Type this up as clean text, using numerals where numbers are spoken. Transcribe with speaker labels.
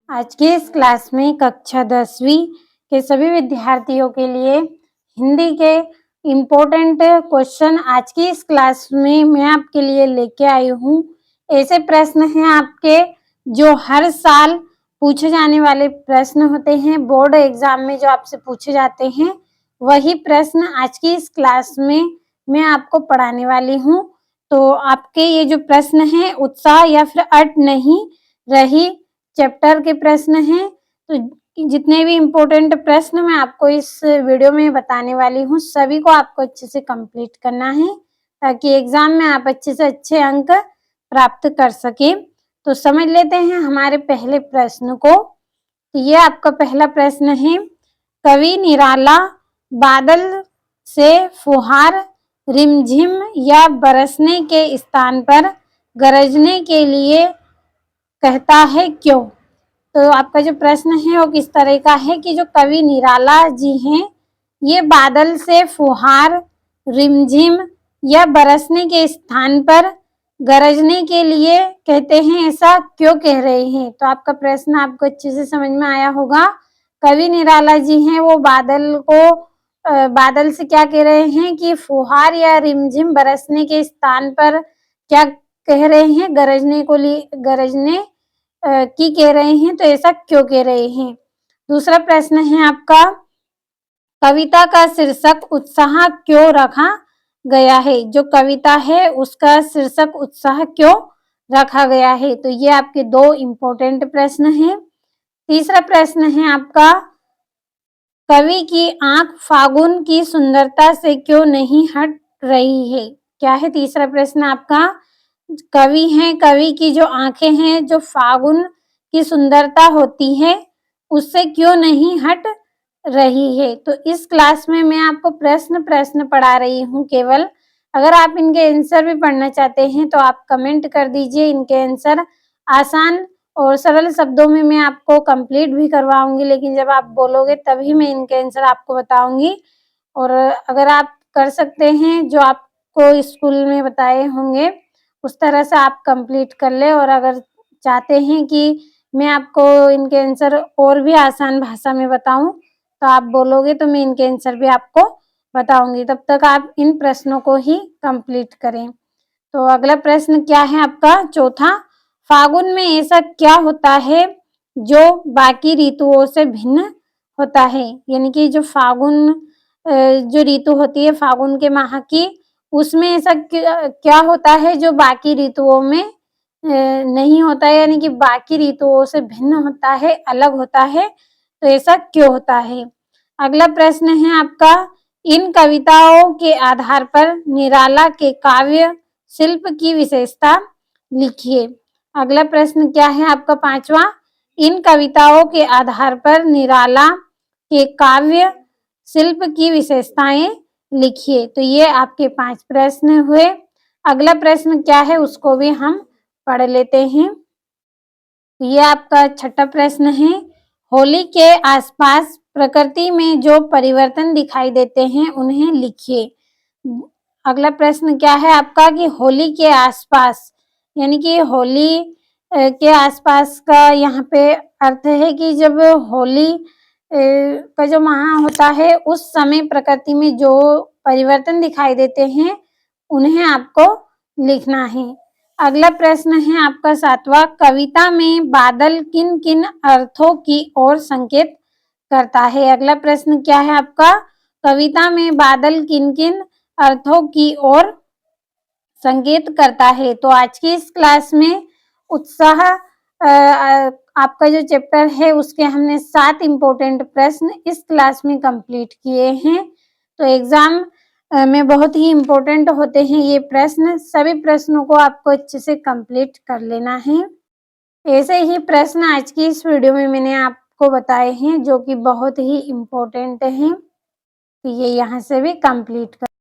Speaker 1: आज के इस क्लास में कक्षा 10वीं के सभी विद्यार्थियों के लिए हिंदी के इम्पोर्टेंट क्वेश्चन आज की इस क्लास में मैं आपके लिए लेके आई हूँ। ऐसे प्रश्न हैं आपके जो हर साल पूछे जाने वाले प्रश्न होते हैं, बोर्ड एग्जाम में जो आपसे पूछे जाते हैं, वही प्रश्न आज की इस क्लास में मैं आपको पढ़ाने वाली हूँ। तो आपके ये जो प्रश्न हैं उत्साह या फिर अट नहीं रही चैप्टर के प्रश्न हैं। तो जितने भी इम्पोर्टेंट प्रश्न मैं आपको इस वीडियो में बताने वाली हूँ, सभी को आपको अच्छे से कंप्लीट करना है ताकि एग्जाम में आप अच्छे से अच्छे अंक प्राप्त कर सके। तो समझ लेते हैं हमारे पहले प्रश्न को। तो ये आपका पहला प्रश्न है, कवि निराला बादल से फुहार रिमझिम या बरसने के स्थान पर गरजने के लिए कहता है क्यों? तो आपका जो प्रश्न है वो किस तरह का है कि जो कवि निराला जी हैं, ये बादल से फुहार रिमझिम या बरसने के स्थान पर गरजने के लिए कहते हैं, ऐसा क्यों कह रहे हैं? तो आपका प्रश्न आपको अच्छे से समझ में आया होगा। कवि निराला जी हैं वो बादल से क्या कह रहे हैं कि फुहार या रिमझिम बरसने के स्थान पर क्या कह रहे हैं? गरजने की कह रहे हैं, तो ऐसा क्यों कह रहे हैं? दूसरा प्रश्न है आपका, कविता का शीर्षक उत्साह क्यों रखा गया है? जो कविता है उसका शीर्षक उत्साह क्यों रखा गया है? तो ये आपके दो इम्पोर्टेंट प्रश्न हैं। तीसरा प्रश्न है आपका, कवि की आंख फागुन की सुंदरता से क्यों नहीं हट रही है? क्या है तीसरा प्रश्न आपका? कवि हैं, कवि की जो आंखें हैं, जो फागुन की सुंदरता होती है उससे क्यों नहीं हट रही है? तो इस क्लास में मैं आपको प्रश्न पढ़ा रही हूँ केवल। अगर आप इनके आंसर भी पढ़ना चाहते हैं तो आप कमेंट कर दीजिए। इनके आंसर आसान और सरल शब्दों में मैं आपको कंप्लीट भी करवाऊंगी, लेकिन जब आप बोलोगे तभी मैं इनके आंसर आपको बताऊंगी। और अगर आप कर सकते हैं जो आपको स्कूल में बताए होंगे उस तरह से आप कंप्लीट कर ले, और अगर चाहते हैं कि मैं आपको इनके आंसर और भी आसान भाषा में बताऊं तो आप बोलोगे तो मैं इनके आंसर भी आपको बताऊंगी। तब तक आप इन प्रश्नों को ही कंप्लीट करें। तो अगला प्रश्न क्या है आपका? चौथा, फागुन में ऐसा क्या होता है जो बाकी ऋतुओं से भिन्न होता है? यानी कि जो फागुन जो ऋतु होती है फागुन के माह की, उसमें ऐसा क्या होता है जो बाकी ऋतुओं में नहीं होता है, यानी कि बाकी ऋतुओं से भिन्न होता है, अलग होता है, तो ऐसा क्यों होता है? अगला प्रश्न है आपका, इन कविताओं के आधार पर निराला के काव्य शिल्प की विशेषता लिखिए। अगला प्रश्न क्या है आपका? पांचवा, इन कविताओं के आधार पर निराला के काव्य शिल्प की विशेषताएं लिखिए। तो ये आपके 5 प्रश्न हुए। अगला प्रश्न क्या है उसको भी हम पढ़ लेते हैं। ये आपका छठा प्रश्न है, होली के आसपास प्रकृति में जो परिवर्तन दिखाई देते हैं उन्हें लिखिए। अगला प्रश्न क्या है आपका कि होली के आसपास, यानी कि होली के आसपास का यहाँ पे अर्थ है कि जब होली का जो माह होता है उस समय प्रकृति में जो परिवर्तन दिखाई देते हैं उन्हें आपको लिखना है। अगला प्रश्न है आपका सातवां, कविता में बादल किन किन अर्थों की ओर संकेत करता है? अगला प्रश्न क्या है आपका? कविता में बादल किन किन अर्थों की ओर संकेत करता है? तो आज की इस क्लास में उत्साह आपका जो चैप्टर है उसके हमने 7 इम्पोर्टेंट प्रश्न इस क्लास में कंप्लीट किए हैं। तो एग्जाम में बहुत ही इम्पोर्टेंट होते हैं ये प्रश्न। सभी प्रश्नों को आपको अच्छे से कंप्लीट कर लेना है। ऐसे ही प्रश्न आज की इस वीडियो में मैंने आपको बताए हैं जो कि बहुत ही इम्पोर्टेंट हैं। तो ये यहाँ से भी कंप्लीट कर